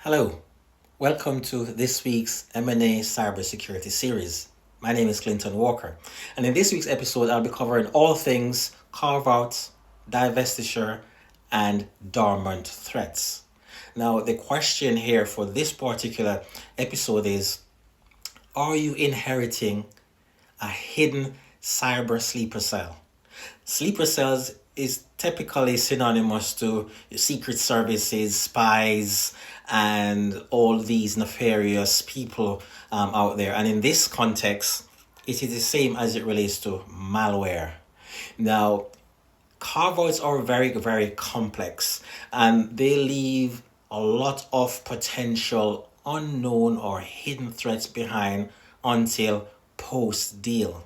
Hello, welcome to this week's M&A Cybersecurity series. My name is Clinton Walker, and in this week's episode, I'll be covering all things carve-outs, divestiture, and dormant threats. Now, the question here for this particular episode is, are you inheriting a hidden cyber sleeper cell? Sleeper cells is typically synonymous to secret services, spies, and all these nefarious people out there. And in this context, it is the same as it relates to malware. Now, carve-outs are very, very complex, and they leave a lot of potential unknown or hidden threats behind until post-deal.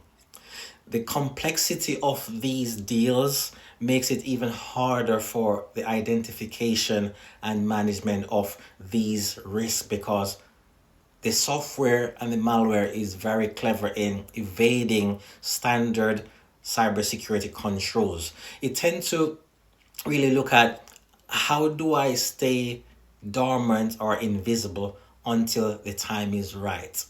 The complexity of these deals makes it even harder for the identification and management of these risks, because the software and the malware is very clever in evading standard cybersecurity controls. It tends to really look at, how do I stay dormant or invisible until the time is right?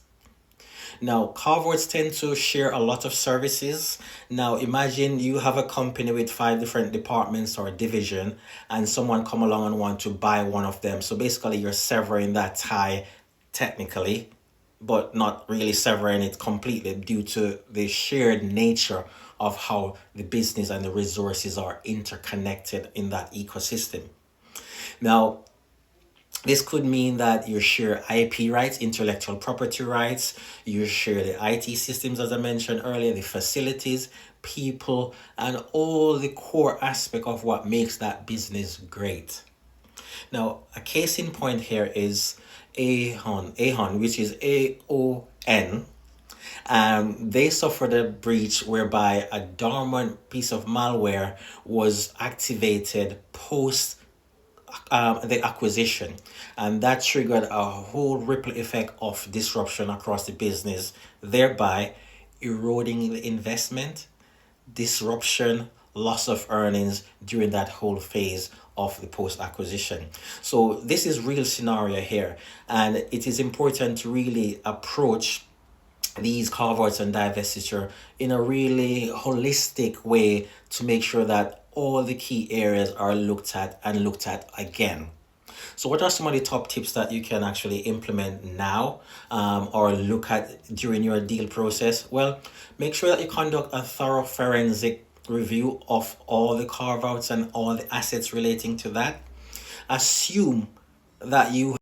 Now, carve-outs tend to share a lot of services. Now, imagine you have a company with 5 different departments or division, and someone come along and want to buy one of them. So basically, you're severing that tie technically, but not really severing it completely due to the shared nature of how the business and the resources are interconnected in that ecosystem. Now, this could mean that you share IP rights, intellectual property rights, you share the IT systems, as I mentioned earlier, the facilities, people, and all the core aspect of what makes that business great. Now, a case in point here is Aon, which is AON. They suffered a breach whereby a dormant piece of malware was activated post the acquisition, and that triggered a whole ripple effect of disruption across the business, thereby eroding the investment, disruption, loss of earnings during that whole phase of the post acquisition. So this is real scenario here, and it is important to really approach these carve-outs and divestiture in a really holistic way to make sure that all the key areas are looked at and looked at again. So what are some of the top tips that you can actually implement now, or look at during your deal process? Well, make sure that you conduct a thorough forensic review of all the carve-outs and all the assets relating to that. Assume that you